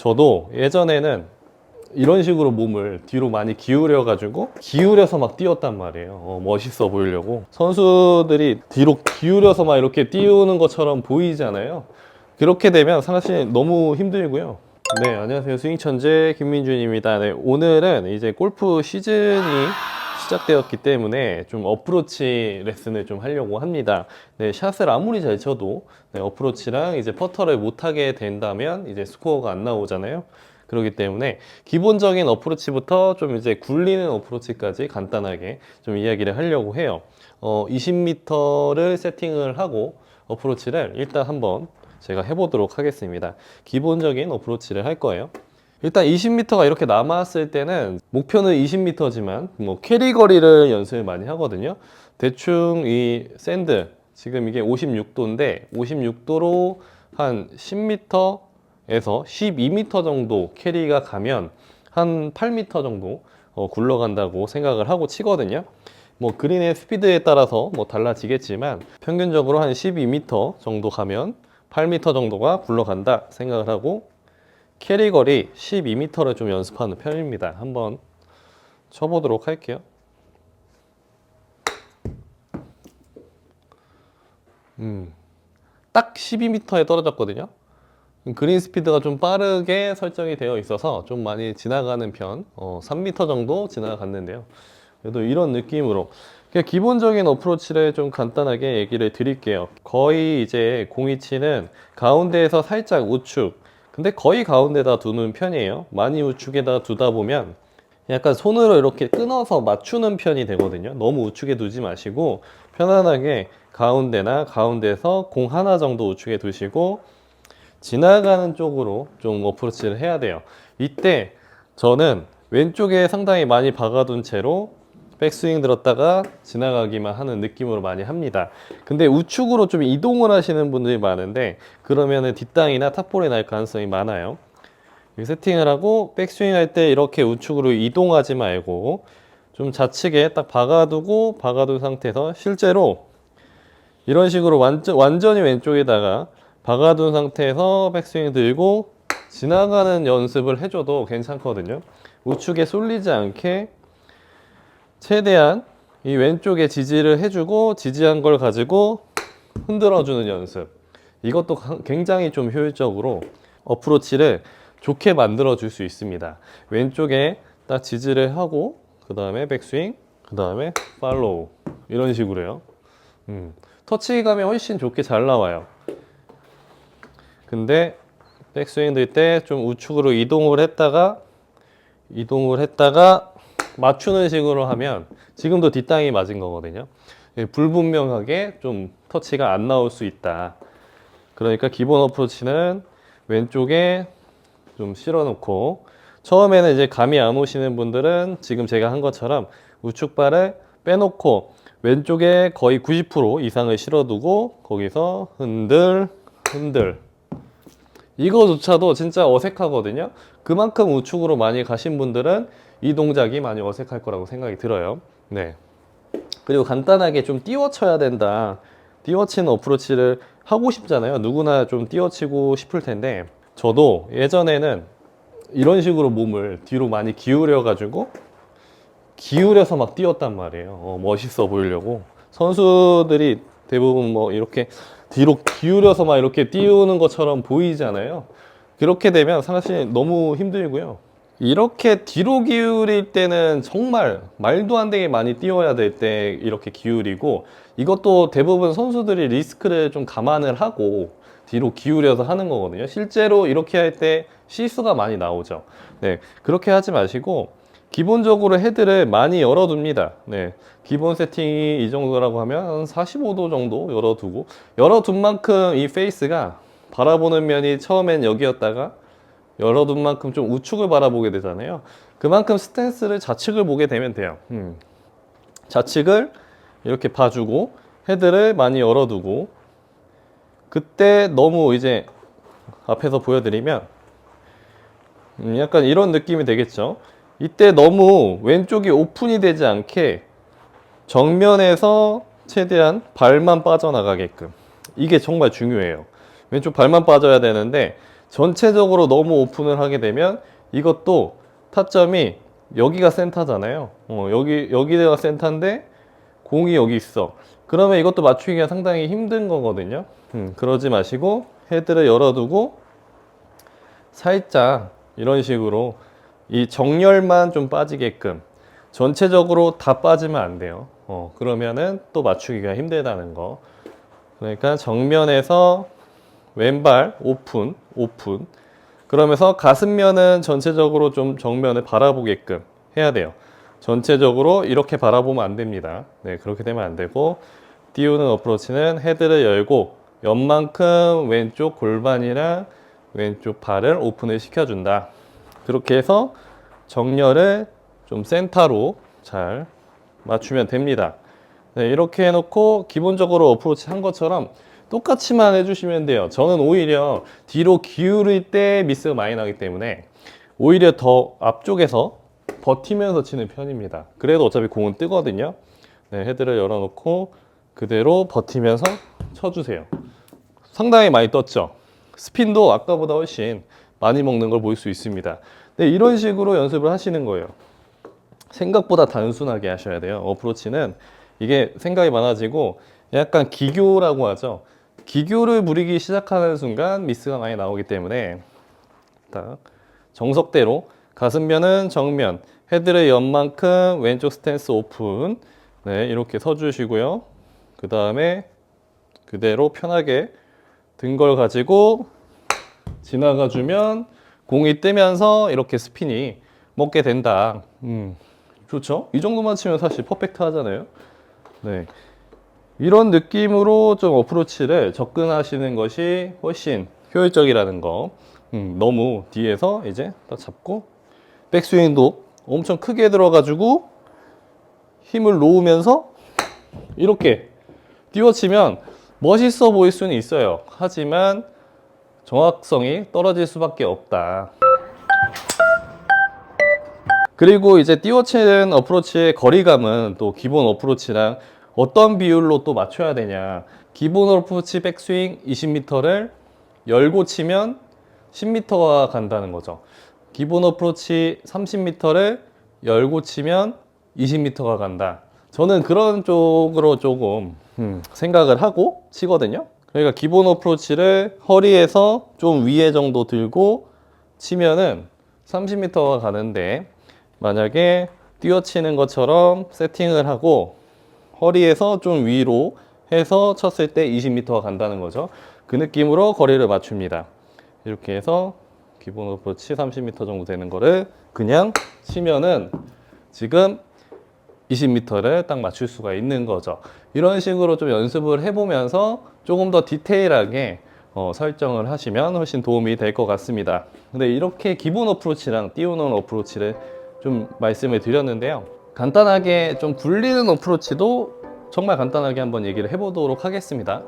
저도 예전에는 이런 식으로 몸을 뒤로 많이 기울여서 막 뛰었단 말이에요. 멋있어 보이려고. 선수들이 뒤로 기울여서 막 이렇게 띄우는 것처럼 보이잖아요. 그렇게 되면 사실 너무 힘들고요. 네, 안녕하세요. 스윙천재 김민준입니다. 네, 오늘은 이제 골프 시즌이 시작되었기 때문에 좀 어프로치 레슨을 좀 하려고 합니다. 네, 샷을 아무리 잘 쳐도 어프로치랑 이제 퍼터를 못하게 된다면 이제 스코어가 안 나오잖아요. 그렇기 때문에 기본적인 어프로치부터 좀 이제 굴리는 어프로치까지 간단하게 좀 이야기를 하려고 해요. 20m를 세팅을 하고 어프로치를 일단 한번 제가 해보도록 하겠습니다. 기본적인 어프로치를 할 거예요. 일단 20m가 이렇게 남았을 때는 목표는 20m지만 뭐 캐리 거리를 연습을 많이 하거든요. 대충 이 샌드 지금 이게 56도인데 56도로 한 10m에서 12m 정도 캐리가 가면 한 8m 정도 굴러간다고 생각을 하고 치거든요. 뭐 그린의 스피드에 따라서 뭐 달라지겠지만 평균적으로 한 12m 정도 가면 8m 정도가 굴러간다 생각을 하고 캐리 거리 12m를 좀 연습하는 편입니다. 한번 쳐보도록 할게요. 딱 12m에 떨어졌거든요. 그린 스피드가 좀 빠르게 설정이 되어 있어서 좀 많이 지나가는 편, 3m 정도 지나갔는데요. 그래도 이런 느낌으로 그냥 기본적인 어프로치를 좀 간단하게 얘기를 드릴게요. 거의 이제 공이 치는 가운데에서 살짝 우측, 근데 거의 가운데다 두는 편이에요. 많이 우측에다 두다 보면 약간 손으로 이렇게 끊어서 맞추는 편이 되거든요. 너무 우측에 두지 마시고 편안하게 가운데나 가운데에서 공 하나 정도 우측에 두시고 지나가는 쪽으로 좀 어프로치를 해야 돼요. 이때 저는 왼쪽에 상당히 많이 박아둔 채로 백스윙 들었다가 지나가기만 하는 느낌으로 많이 합니다. 근데 우측으로 좀 이동을 하시는 분들이 많은데 그러면은 뒷땅이나 탑볼이 날 가능성이 많아요. 세팅을 하고 백스윙 할 때 이렇게 우측으로 이동하지 말고 좀 좌측에 딱 박아둔 상태에서 실제로 이런 식으로 완전히 왼쪽에다가 박아둔 상태에서 백스윙 들고 지나가는 연습을 해줘도 괜찮거든요. 우측에 쏠리지 않게 최대한 이 왼쪽에 지지를 해주고 지지한 걸 가지고 흔들어주는 연습. 이것도 굉장히 좀 효율적으로 어프로치를 좋게 만들어 줄 수 있습니다. 왼쪽에 딱 지지를 하고 그 다음에 백스윙, 그 다음에 팔로우 이런 식으로요. 터치감이 훨씬 좋게 잘 나와요. 근데 백스윙 들 때 좀 우측으로 이동을 했다가 맞추는 식으로 하면 지금도 뒷땅이 맞은 거거든요. 불분명하게 좀 터치가 안 나올 수 있다. 그러니까 기본 어프로치는 왼쪽에 좀 실어놓고 처음에는 이제 감이 안 오시는 분들은 지금 제가 한 것처럼 우측발을 빼놓고 왼쪽에 거의 90% 이상을 실어두고 거기서 흔들 이거조차도 진짜 어색하거든요. 그만큼 우측으로 많이 가신 분들은 이 동작이 많이 어색할 거라고 생각이 들어요. 네. 그리고 간단하게 좀 띄워쳐야 된다. 띄워치는 어프로치를 하고 싶잖아요. 누구나 좀 띄워치고 싶을 텐데 저도 예전에는 이런 식으로 몸을 뒤로 많이 기울여서 막 뛰었단 말이에요. 멋있어 보이려고. 선수들이 대부분 뭐 이렇게 뒤로 기울여서 막 이렇게 띄우는 것처럼 보이잖아요. 그렇게 되면 사실 너무 힘들고요. 이렇게 뒤로 기울일 때는 정말 말도 안 되게 많이 띄워야 될 때 이렇게 기울이고 이것도 대부분 선수들이 리스크를 좀 감안을 하고 뒤로 기울여서 하는 거거든요. 실제로 이렇게 할 때 실수가 많이 나오죠. 네, 그렇게 하지 마시고 기본적으로 헤드를 많이 열어둡니다. 네, 기본 세팅이 이 정도라고 하면 45도 정도 열어둔 만큼 이 페이스가 바라보는 면이 처음엔 여기였다가 열어둔 만큼 좀 우측을 바라보게 되잖아요. 그만큼 스탠스를 좌측을 보게 되면 돼요. 좌측을 이렇게 봐주고 헤드를 많이 열어두고 그때 너무 이제 앞에서 보여드리면 약간 이런 느낌이 되겠죠. 이때 너무 왼쪽이 오픈이 되지 않게 정면에서 최대한 발만 빠져나가게끔 이게 정말 중요해요. 왼쪽 발만 빠져야 되는데 전체적으로 너무 오픈을 하게 되면 이것도 타점이 여기가 센터잖아요. 여기가 센터인데 공이 여기 있어. 그러면 이것도 맞추기가 상당히 힘든 거거든요. 그러지 마시고 헤드를 열어두고 살짝 이런 식으로 이 정렬만 좀 빠지게끔, 전체적으로 다 빠지면 안 돼요. 그러면은 또 맞추기가 힘들다는 거. 그러니까 정면에서 왼발 오픈, 오픈. 그러면서 가슴면은 전체적으로 좀 정면을 바라보게끔 해야 돼요. 전체적으로 이렇게 바라보면 안 됩니다. 네, 그렇게 되면 안 되고, 띄우는 어프로치는 헤드를 열고 옆만큼 왼쪽 골반이랑 왼쪽 발을 오픈을 시켜준다. 그렇게 해서 정렬을 좀 센터로 잘 맞추면 됩니다. 네, 이렇게 해놓고 기본적으로 어프로치 한 것처럼 똑같이만 해주시면 돼요. 저는 오히려 뒤로 기울일 때 미스가 많이 나기 때문에 오히려 더 앞쪽에서 버티면서 치는 편입니다. 그래도 어차피 공은 뜨거든요. 네, 헤드를 열어놓고 그대로 버티면서 쳐주세요. 상당히 많이 떴죠. 스핀도 아까보다 훨씬 많이 먹는 걸 볼 수 있습니다. 네, 이런 식으로 연습을 하시는 거예요. 생각보다 단순하게 하셔야 돼요. 어프로치는 이게 생각이 많아지고 약간 기교라고 하죠. 기교를 부리기 시작하는 순간 미스가 많이 나오기 때문에 딱 정석대로 가슴면은 정면, 헤드를 옆만큼 왼쪽 스탠스 오픈. 네, 이렇게 서주시고요. 그 다음에 그대로 편하게 든 걸 가지고 지나가주면 공이 뜨면서 이렇게 스핀이 먹게 된다. 좋죠? 이 정도만 치면 사실 퍼펙트 하잖아요. 네. 이런 느낌으로 좀 어프로치를 접근하시는 것이 훨씬 효율적이라는 거. 너무 뒤에서 이제 딱 잡고 백스윙도 엄청 크게 들어가지고 힘을 놓으면서 이렇게 띄워치면 멋있어 보일 수는 있어요. 하지만 정확성이 떨어질 수밖에 없다. 그리고 이제 띄워치는 어프로치의 거리감은 또 기본 어프로치랑 어떤 비율로 또 맞춰야 되냐. 기본 어프로치 백스윙 20m를 열고 치면 10m가 간다는 거죠. 기본 어프로치 30m를 열고 치면 20m가 간다. 저는 그런 쪽으로 조금 생각을 하고 치거든요. 그러니까 기본 어프로치를 허리에서 좀 위에 정도 들고 치면은 30m가 가는데, 만약에 뛰어치는 것처럼 세팅을 하고 허리에서 좀 위로 해서 쳤을 때 20m가 간다는 거죠. 그 느낌으로 거리를 맞춥니다. 이렇게 해서 기본 어프로치 30m 정도 되는 거를 그냥 치면은 지금 20m를 딱 맞출 수가 있는 거죠. 이런 식으로 좀 연습을 해보면서 조금 더 디테일하게 설정을 하시면 훨씬 도움이 될 것 같습니다. 근데 이렇게 기본 어프로치랑 띄우는 어프로치를 좀 말씀을 드렸는데요. 간단하게 좀 굴리는 어프로치도 정말 간단하게 한번 얘기를 해보도록 하겠습니다.